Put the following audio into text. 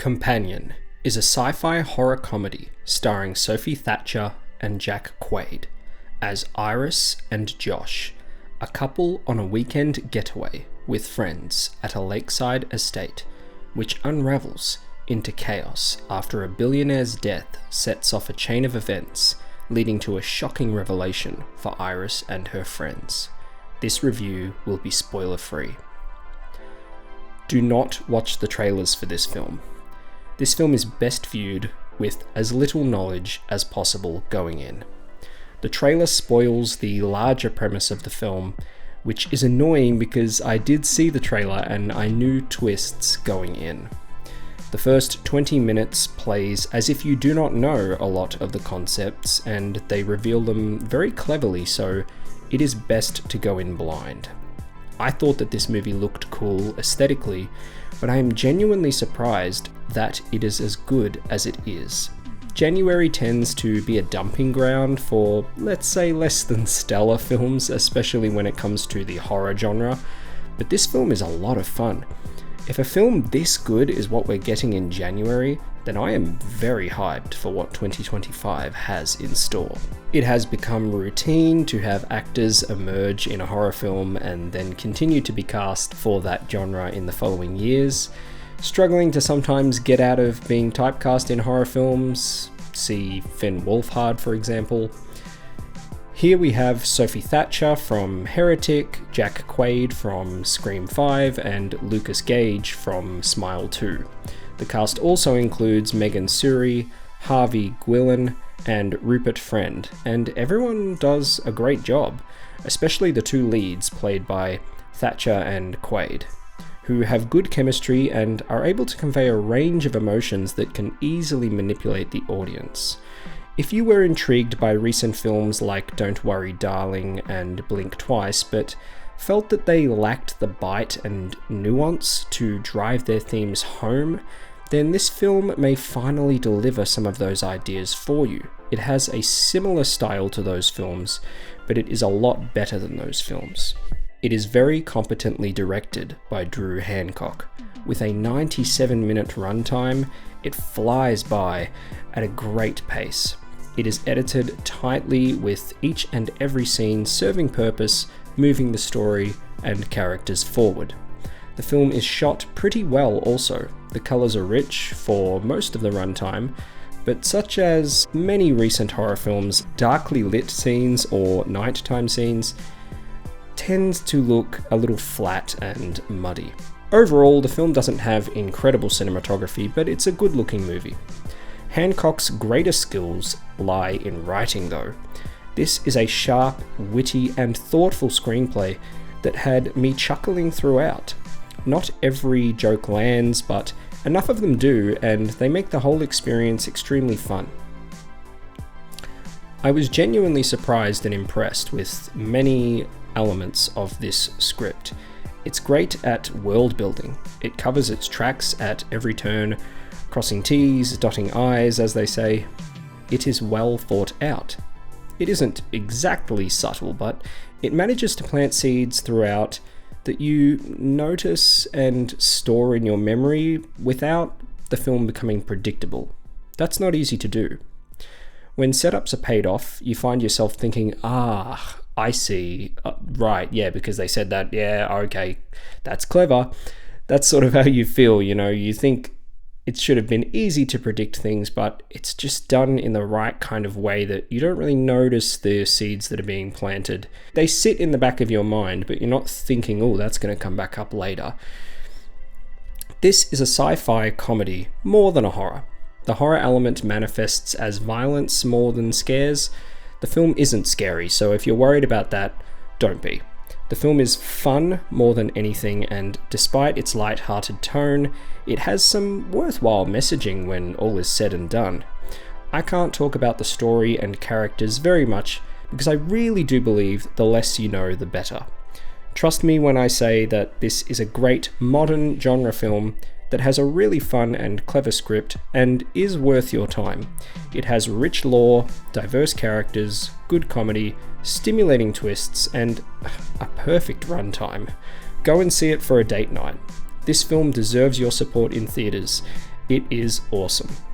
Companion is a sci-fi horror comedy starring Sophie Thatcher and Jack Quaid as Iris and Josh, a couple on a weekend getaway with friends at a lakeside estate, which unravels into chaos after a billionaire's death sets off a chain of events leading to a shocking revelation for Iris and her friends. This review will be spoiler-free. Do not watch the trailers for this film. This film is best viewed with as little knowledge as possible going in. The trailer spoils the larger premise of the film, which is annoying because I did see the trailer and I knew twists going in. The first 20 minutes plays as if you do not know a lot of the concepts, and they reveal them very cleverly, so it is best to go in blind. I thought that this movie looked cool aesthetically, but I am genuinely surprised that it is as good as it is. January tends to be a dumping ground for, let's say, less than stellar films, especially when it comes to the horror genre, but this film is a lot of fun. If a film this good is what we're getting in January, then I am very hyped for what 2025 has in store. It has become routine to have actors emerge in a horror film and then continue to be cast for that genre in the following years, struggling to sometimes get out of being typecast in horror films, see Finn Wolfhard for example. Here we have Sophie Thatcher from Heretic, Jack Quaid from Scream 5, and Lucas Gage from Smile 2. The cast also includes Megan Suri, Harvey Guillen, and Rupert Friend, and everyone does a great job, especially the two leads played by Thatcher and Quaid, who have good chemistry and are able to convey a range of emotions that can easily manipulate the audience. If you were intrigued by recent films like Don't Worry Darling and Blink Twice, but felt that they lacked the bite and nuance to drive their themes home, then this film may finally deliver some of those ideas for you. It has a similar style to those films, but it is a lot better than those films. It is very competently directed by Drew Hancock. With a 97-minute runtime, it flies by at a great pace. It is edited tightly, with each and every scene serving purpose, moving the story and characters forward. The film is shot pretty well also. The colours are rich for most of the runtime, but such as many recent horror films, darkly lit scenes or nighttime scenes tends to look a little flat and muddy. Overall, the film doesn't have incredible cinematography, but it's a good looking movie. Hancock's greatest skills lie in writing though. This is a sharp, witty and thoughtful screenplay that had me chuckling throughout. Not every joke lands, but enough of them do, and they make the whole experience extremely fun. I was genuinely surprised and impressed with many elements of this script. It's great at world building. It covers its tracks at every turn, crossing T's, dotting I's, as they say. It is well thought out. It isn't exactly subtle, but it manages to plant seeds throughout that you notice and store in your memory without the film becoming predictable. That's not easy to do. When setups are paid off, you find yourself thinking, I see, right, yeah, because they said that, yeah, okay, that's clever. That's sort of how you feel, you think it should have been easy to predict things, but it's just done in the right kind of way that you don't really notice the seeds that are being planted. They sit in the back of your mind, but you're not thinking, oh, that's going to come back up later. This is a sci-fi comedy more than a horror. The horror element manifests as violence more than scares. The film isn't scary, so if you're worried about that, don't be. The film is fun more than anything, and despite its light-hearted tone, it has some worthwhile messaging when all is said and done. I can't talk about the story and characters very much because I really do believe the less you know, the better. Trust me when I say that this is a great modern genre film that has a really fun and clever script and is worth your time. It has rich lore, diverse characters, good comedy, stimulating twists, and a perfect runtime. Go and see it for a date night. This film deserves your support in theaters. It is awesome.